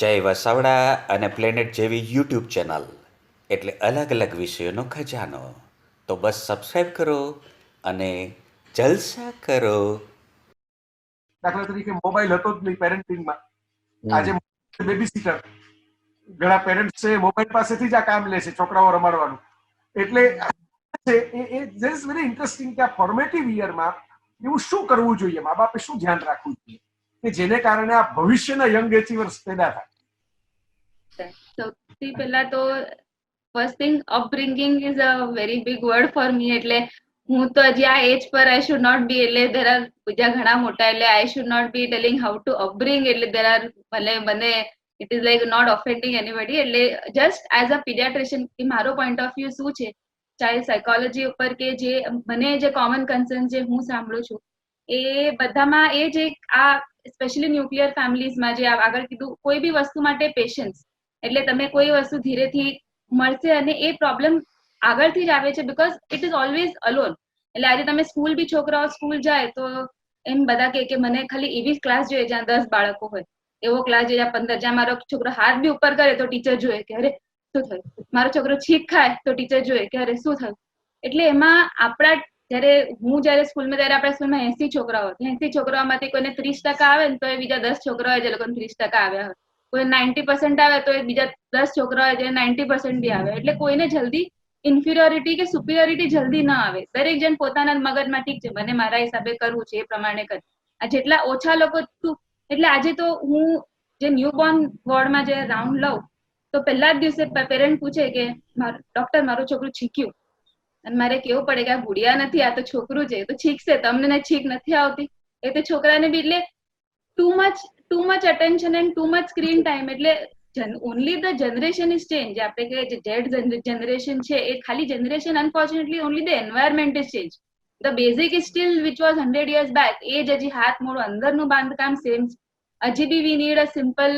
જય વસાવડા અને પ્લેનેટ જેવી YouTube channel એટલે અલગ અલગ વિષયોનો ખજાનો. તો બસ સબસ્ક્રાઈબ કરો અને જલસા કરો. દાખલા તરીકે મોબાઈલ હતો જ નહીં પેરેન્ટિંગમાં. હમ. આજે બેબી સીટર ઘણા પેરેન્ટ્સ છે મોબાઈલ પાસેથી જ આ કામ લે છે છોકરાઓ રમાડવાનું. એટલે ધેર ઇઝ વેરી ઇન્ટરેસ્ટિંગ કે આ ફોર્મેટિવ યરમાં એવું શું કરવું જોઈએ, મા બાપે શું ધ્યાન રાખવું જોઈએ કે જેને કારણે આ ભવિષ્યના યંગ એચીવર્સ પેદા થાય. સૌથી પહેલા તો first thing upbringing is a very big word for me. એટલે હું તો હજી આ એજ પર આઈ શુડ નોટ બી, એટલે ધેર આર બીજા ઘણા મોટા, એટલે I should not be telling how to upbring. એટલે ધેર આર મને it is like not offending anybody. એટલે જસ્ટ એઝ અ પીડિયાટ્રિશિયન કે મારો પોઈન્ટ ઓફ વ્યૂ શું છે ચાઇલ્ડ સાયકોલોજી ઉપર, કે જે મને જે કોમન કન્સર્ન જે હું સાંભળું છું એ બધામાં એ જ એક આ સ્પેશિયલી ન્યુક્લિયર ફેમિલીઝમાં જે આગળ કીધું, કોઈ બી વસ્તુ માટે પેશન્સ. એટલે તમે કોઈ વસ્તુ ધીરેથી મળશે અને એ પ્રોબ્લેમ આગળથી જ આવે છે because it is always alone. એટલે આજે તમે સ્કૂલ બી છોકરાઓ સ્કૂલ જાય તો એમ બધા કે મને ખાલી એવી ક્લાસ જોઈએ જ્યાં 10 બાળકો હોય, એવો ક્લાસ જોઈએ જ્યાં 15, જ્યાં મારો છોકરો હાથ બી ઉપર કરે તો ટીચર જોઈએ કે અરે શું થયું, મારો છોકરો છીંક ખાય તો ટીચર જોઈએ કે અરે શું થયું. એટલે એમાં આપણા હું જયારે સ્કૂલમાં ત્યારે આપણા સ્કૂલમાં 80 છોકરાઓ, 80 છોકરાઓમાંથી કોઈને 30% આવે ને તો એ બીજા 10 છોકરા હોય જે લોકોને 30% આવ્યા હોય, કોઈ 90% આવે તો એ બીજા 10 છોકરા હોય જે 90% બી આવે. એટલે કોઈને જલ્દી ઇન્ફિરિયોરિટી કે સુપિરિયોરિટી જલ્દી ના આવે. દરેક જણ પોતાના મગજમાં ઠીક છે મને મારા હિસાબે કરવું છે એ પ્રમાણે કરે. આ જેટલા ઓછા લોકો એટલે આજે તો હું જે ન્યૂબોર્ન વોર્ડમાં જે રાઉન્ડ લઉં તો પહેલા જ દિવસે પેરેન્ટ પૂછે કે ડોક્ટર મારું છોકરું છીક્યું, અને મારે કેવું પડે કે આ ગુડિયા નથી, આ તો છોકરું છે, તો છીકશે, તમને છીક નથી આવતી. એ તો છોકરાને બી એટલે too much attention and too much screen time. એટલે only the generation is change. આપણે કહીએ જેડ જનરેશન છે એ ખાલી generation, unfortunately only the environment is change. The basic is still which was 100 years back. એ જ હજી હાથ મોડું અંદરનું બાંધકામ સેમ. હજી બી વી નીડ અ સિમ્પલ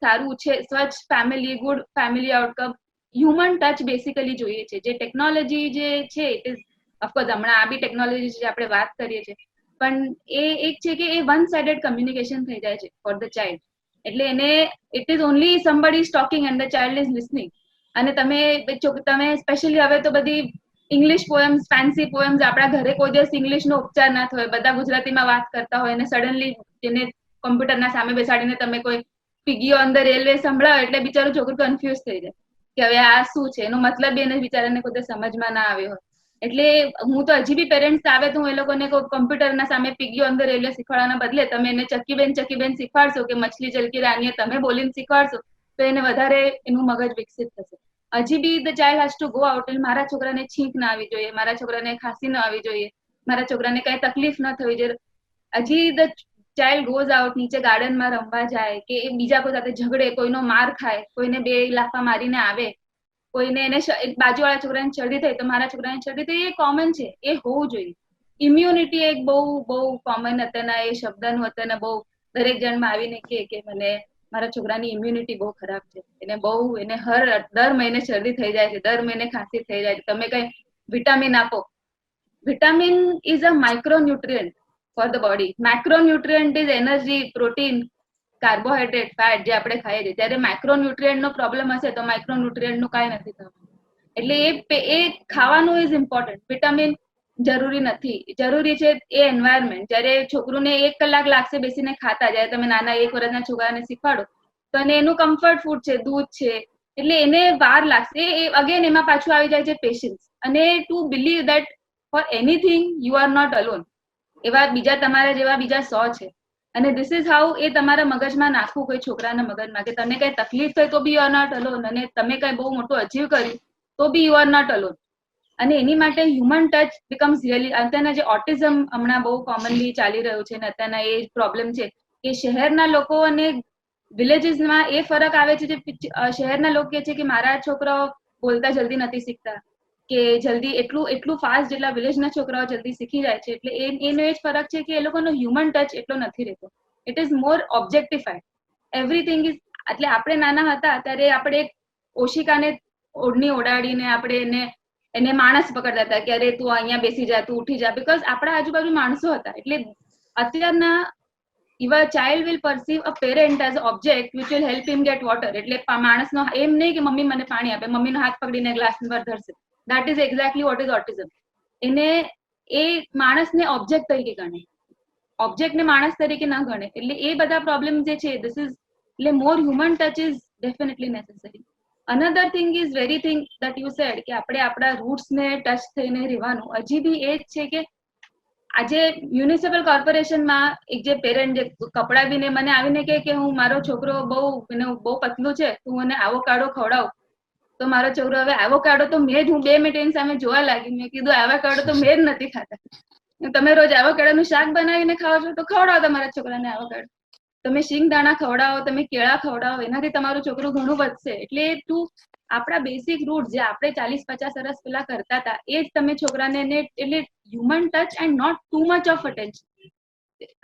સારું છે સ્વચ્છ family, good family outcome, human touch basically જોઈએ છે. જે ટેકનોલોજી જે છે ઇટ ઇઝ ઓફકોર્સ હમણાં આ બી ટેકનોલોજી જે આપણે વાત કરીએ છીએ પણ એ એક છે કે એ વન સાઇડેડ કમ્યુનિકેશન થઈ જાય છે ફોર ધ ચાઇલ્ડ. એટલે એને it is only somebody is talking and the child is listening. અને તમે સ્પેશિયલી હવે તો બધી ઇંગ્લિશ પોએમ્સ, ફેન્સી પોએમ્સ, આપણા ઘરે કોઈ દિવસ ઇંગ્લિશનો ઉચ્ચાર ના થયો, બધા ગુજરાતીમાં વાત કરતા હોય અને સડનલી જેને કોમ્પ્યુટરના સામે બેસાડીને તમે કોઈ પીગીઓ અંદર રેલવે સંભળાવો એટલે બિચારું છોકરું કન્ફ્યુઝ થઈ જાય કે હવે આ શું છે, એનો મતલબ એને બિચારાને કોઈ સમજમાં ના આવ્યો હોય. એટલે હું તો હજી બી પેરેન્ટ્સ આવે તો હું એ લોકોને કોમ્પ્યુટરના સામે પીગીઓ અંદર રેલવે શીખવાડવાના બદલે તમે એને ચકીબેન શીખવાડશો કે મછલી જલકી રાનીએ તમે બોલીને શીખવાડશો તો એને વધારે એનું મગજ વિકસિત થશે. હજી બી the child has to go out. મારા છોકરાને છીંક ના આવી જોઈએ, મારા છોકરાને ખાંસી ના આવી જોઈએ, મારા છોકરાને કઈ તકલીફ ના થવી જોઈએ. હજી ધ ચાઇલ્ડ ગોઝ આઉટ, નીચે ગાર્ડનમાં રમવા જાય કે બીજા કોઈ સાથે ઝઘડે, કોઈનો માર ખાય, કોઈને 2 લાફા મારીને આવે, કોઈને એને બાજુવાળા છોકરાને શરદી થઈ તો મારા છોકરાને શરદી થઈ, એ કોમન છે, એ હોવું જોઈએ. ઇમ્યુનિટી એક બહુ કોમન અત્યારના એ શબ્દનું અત્યારના બહુ દરેક જણમાં આવીને કે મને મારા છોકરાની ઇમ્યુનિટી બહુ ખરાબ છે, એને દર મહિને શરદી થઈ જાય છે, દર મહિને ખાંસી થઈ જાય છે, તમે કઈ વિટામિન આપો. Vitamin is a micronutrient for the body. Macronutrient is energy, protein, carbohydrate, fat જે આપણે ખાઈએ છીએ. ત્યારે માઇક્રોન્યુટ્રિયન્ટ નો પ્રોબ્લેમ હશે તો માઇક્રોન્યુટ્રિયન્ટ નું કાંઈ નથી થવાનું. એટલે એ ખાવાનું ઇઝ ઇમ્પોર્ટન્ટ. વિટામિન જરૂરી નથી, જરૂરી છે એ એન્વાયરમેન્ટ. જયારે છોકરુંને 1 કલાક લાગશે બેસીને ખાતા, જયારે તમે નાના 1 વર્ષના છોકરાને શીખવાડો તો એનું કમ્ફર્ટ ફૂડ છે, દૂધ છે, એટલે એને વાર લાગશે. અગેન એમાં પાછું આવી જાય છે પેશન્સ અને to believe that for anything you are not alone. એવા બીજા તમારા જેવા બીજા 100 છે અને ધીસ ઇઝ હાઉ એ તમારા મગજમાં નાખવું કોઈ છોકરાના મગજમાં કે તને કઈ તકલીફ થાય તો બી યુ આર નોટ અલોન, અને તમે કઈ બહુ મોટું અચીવ કર્યું તો બી યુ આર નોટ અલોન. અને એની માટે હ્યુમન ટચ બીકમ્સ રિયલી. અત્યારના જે ઓટિઝમ હમણાં બહુ કોમનલી ચાલી રહ્યું છે અને અત્યારના એ પ્રોબ્લેમ છે કે શહેરના લોકો અને વિલેજીસમાં એ ફરક આવે છે. જે શહેરના લોકો કે છે કે મારા છોકરાઓ બોલતા જલ્દી નથી શીખતા, કે જલ્દી એટલું ફાસ્ટ જેટલા વિલેજના છોકરાઓ જલ્દી શીખી જાય છે. એટલે એનો એ જ ફરક છે કે એ લોકોનો હ્યુમન ટચ એટલો નથી રહેતો. It is more objectified everything is. એટલે આપણે નાના હતા ત્યારે આપણે એક ઓશિકાને ઓઢણી ઓડાડીને આપણે એને માણસ પકડતા હતા કે અરે તું અહીંયા બેસી જા, તું ઉઠી જા, બીકોઝ આપણા આજુબાજુ માણસો હતા. એટલે અત્યારના if a child will perceive a parent as an object which will help him get water, એટલે માણસનો એમ નહીં કે મમ્મી મને પાણી આપે, મમ્મીનો હાથ પકડીને ગ્લાસ પર ધરશે. that is exactly what is autism. એને એ માણસને ઓબ્જેક્ટ તરીકે ગણે, ઓબ્જેક્ટને માણસ તરીકે ના ગણે. એટલે એ બધા પ્રોબ્લેમ જે છે, this is એટલે more human touch is definitely necessary. another thing is very thing that you said કે આપણે આપણા રૂટ્સ ને ટચ થઈને રહેવાનું. હજી બી એ જ છે કે આજે મ્યુનિસિપલ કોર્પોરેશનમાં એક જે પેરેન્ટ જે કપડા બીને મને આવીને કહે કે હું મારો છોકરો બહુ પતલું છે, તું મને આવોકાડો ખવડાવ, તો મારો છોકરો હવે આવોકાડો તો મેં જ, હું 2 મિનિટ એની સામે જોવા લાગી, મેં કીધું આવોકાડો તો મેં જ નથી ખાતા. તમે રોજ આવોકાડોનું શાક બનાવીને ખાઓ છો તો ખવડાવો તમારા છોકરાને આવોકાડો. તમે શીંગદાણા ખવડાવો, તમે કેળા ખવડાવો, એનાથી તમારું છોકરું ઘણું વધશે. એટલે તું આપણા બેસિક રૂટ જે આપણે 40-50 વર્ષ પહેલા કરતા હતા એ જ તમે છોકરાને, એટલે human touch and not too much of attention.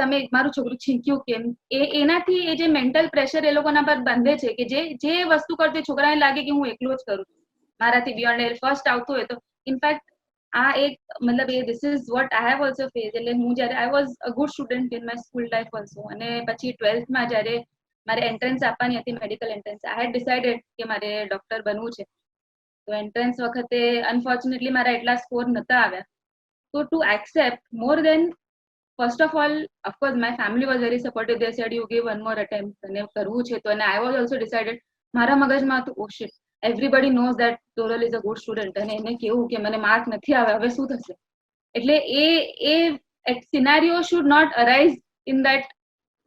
તમે મારું છોકરું છીંક્યું કેમ, એનાથી એ જે મેન્ટલ પ્રેશર એ લોકોના પર બંધે છે કે જે વસ્તુ કરતી છોકરાને લાગે કે હું એકલો જ કરું, મારાથી બિયોન્ડ એ ફર્સ્ટ આવતું હોય તો. ઇનફેક્ટ આ એક મતલબ એ this is what I have also face. એટલે હું જયારે I was a good student in my school life also, અને પછી 12th માં જયારે મારે એન્ટ્રન્સ આપવાની હતી, medical entrance, I had decided કે મારે ડોક્ટર બનવું છે. તો એન્ટ્રન્સ વખતે અનફોર્ચ્યુનેટલી મારા એટલા સ્કોર નતા આવ્યા. તો to accept more than, first of all of course my family was very supportive. They said you give one more attempt, અને કરવું છે તો. અને આઈ વોઝ ઓલ્સો ડિસાઇડેડ, મારા મગજમાં હતું ઓ shit, everybody knows that Toral is a good student, અને એને કેવું કે મને માર્ક નથી આવે, હવે શું થશે. એટલે એ scenario should not arise in that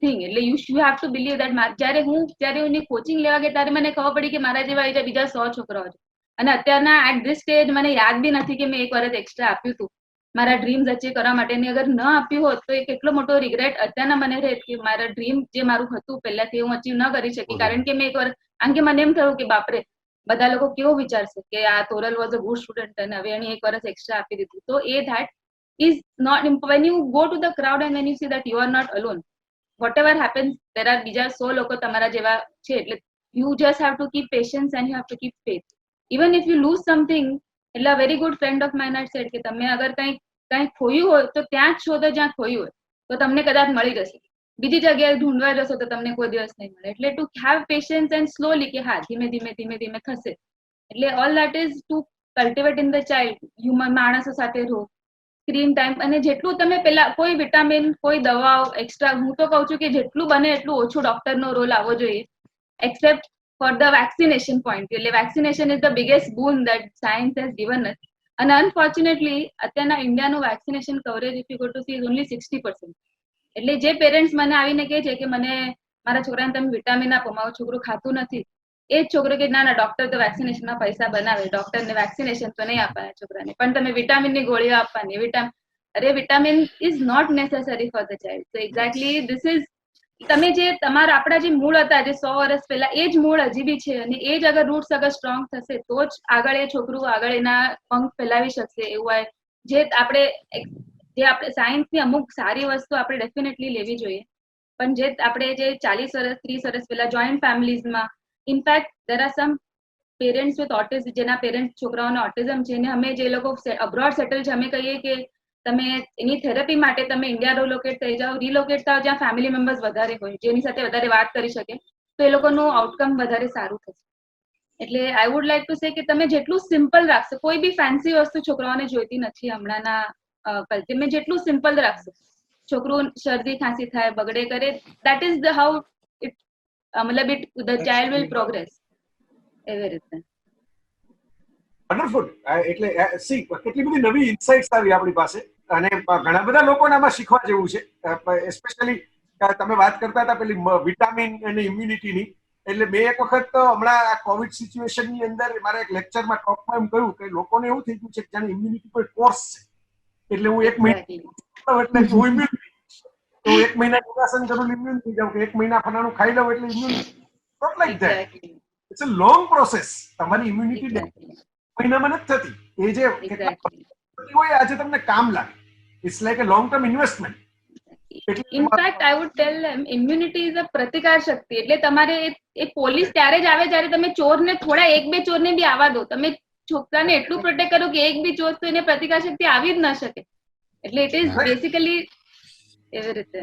thing. એટલે you have to believe that. જ્યારે હું કોચિંગ લેવા ગઈ ત્યારે મને ખબર પડી કે મારા જેવા બીજા 100 છોકરાઓ છે. અને અત્યારના એટ ધીસ સ્ટેજ મને યાદ બી નથી કે મેં 1 વર્ષ એક્સ્ટ્રા આપ્યું હતું મારા ડ્રીમ્સ અચીવ કરવા માટે. અગર ન આપ્યું હોત તો એ કેટલો મોટો રિગ્રેટ અત્યારના મને રહે કે મારા ડ્રીમ જે મારું હતું પહેલાથી હું અચીવ ન કરી શકી, કારણ કે મેં 1 વર્ષ, કારણ કે મને એમ થયું કે બાપરે બધા લોકો કેવો વિચારશે કે આ Toral was a good student અને હવે એને 1 વર્ષ એક્સ્ટ્રા આપી દીધું. તો એ that is not, when you go to the crowd and when you see that you are not alone, whatever happens there are બીજા 100 લોકો તમારા જેવા છે. એટલે you just have to keep patience and you have to keep faith. Even if you lose something, એટલે a very good friend of mine had said કે તમે અગર કંઈ ખોયું હોય તો ત્યાં જ શોધો જ્યાં ખોયું હોય, તો તમને કદાચ મળી જશે. બીજી જગ્યાએ ઢૂંઢવા જશો તો તમને કોઈ દિવસ નહીં મળે. એટલે to have patience and slowly, કે હા ધીમે ધીમે થશે. એટલે all that is to cultivate in the child. Human માણસો સાથે રહો, સ્ક્રીન ટાઈમ, અને જેટલું તમે પેલા કોઈ વિટામિન, કોઈ દવાઓ એક્સ્ટ્રા, હું તો કહું છું કે જેટલું બને એટલું ઓછું ડોક્ટરનો રોલ આવવો જોઈએ, except for the vaccination point. એટલે vaccination is the biggest boon that science has given us. અને અનફોર્ચ્યુનેટલી અત્યારના ઇન્ડિયાનું vaccination coverage if you go to see is only 60%. એટલે જે પેરેન્ટ્સ મને આવીને કહે છે કે મને મારા છોકરાને તમે વિટામિન આપો, મારું છોકરું ખાતું નથી, એ જ છોકરો કે ના ડોક્ટર તો વેક્સિનેશનમાં પૈસા બનાવે, ડોક્ટરને વેક્સિનેશન તો નહીં આપવાના છોકરાને, પણ તમે વિટામિનની ગોળીઓ આપવાની. અરે vitamin is not necessary for the child. So exactly this is, તમે જે તમારા આપણા જે મૂળ હતા જે 100 વર્ષ પહેલા, એ જ મૂળ હજી બી છે. અને એ જ અગર રૂટ્સ અગર સ્ટ્રોંગ થશે તો જ આગળ એ છોકરું આગળ એના પંખ ફેલાવી શકશે. એવું હોય જે આપણે સાયન્સની અમુક સારી વસ્તુ આપણે ડેફિનેટલી લેવી જોઈએ, પણ જે આપણે જે 40 વર્ષ 30 વર્ષ પહેલા જોઈન્ટ ફેમિલીઝમાં, in fact there are some parents with autism, જેના પેરેન્ટ્સ છોકરાઓને ઓટિઝમ છે, ને અમે જે લોકો અબ્રોડ સેટલ છે, અમે કહીએ કે તમે એની થેરપી માટે તમે ઇન્ડિયા રિલોકેટ થઈ જાઓ, રિલોકેટ થાવ જ્યાં ફેમિલી મેમ્બર્સ વધારે હોય, જેની સાથે વધારે વાત કરી શકે, તો એ લોકોનું આઉટકમ વધારે સારું થશે. એટલે I would like to say કે તમે જેટલું સિમ્પલ રાખશો, કોઈ બી ફેન્સી વસ્તુ છોકરાઓને જોઈતી નથી હમણાંના કલ્ચર, જેટલું સિમ્પલ રાખશો, છોકરું શરદી ખાંસી થાય, બગડે કરે, that is the how it, મતલબ it the child will progress. એવી રીતે વન્ડરફુલ. એટલે સી કેટલી બધી નવી ઇન્સાઇટ્સ આવી આપણી પાસે, અને ઘણા બધા લોકોને આમાં શીખવા જેવું છે. એસ્પેશિયલી તમે વાત કરતા હતા પેલી વિટામિન અને ઇમ્યુનિટીની, એટલે મેં એક વખત હમણાં આ કોવિડ સિચ્યુએશનની અંદર મારા એક લેક્ચરમાં ટોકમાં એમ કહ્યું કે લોકોને એવું થઈ ગયું છે કે જાણે ઇમ્યુનિટી કોઈ કોર્સ છે. એટલે હું 1 મહિના એટલે હું ઇમ્યુનિટી, તો 1 મહિના યોગાસન કરું ઇમ્યુન થઈ જાઉં, કે 1 મહિના ફલાણું ખાઈ લઉં એટલે immunity. Not like that. It's a long process. તમારી ઇમ્યુનિટી મહિનામાં નથી થતી. એ જે કેટલા હોય આજે તમને કામ લાગે. It's like a long term investment. In fact I would tell them immunity is a પ્રતિકાર શક્તિ. એટલે તમારે એ પોલીસ ત્યારે જ આવે જ્યારે તમે ચોરને થોડા 1-2 ચોરને બી આવવા દો. તમે છોકરાને એટલું પ્રોટેક્ટ કરો કે 1 બી ચોર તો એને પ્રતિકાર શક્તિ આવી જ ન શકે. એટલે ઇટ ઇઝ બેસિકલી એવી રીતે.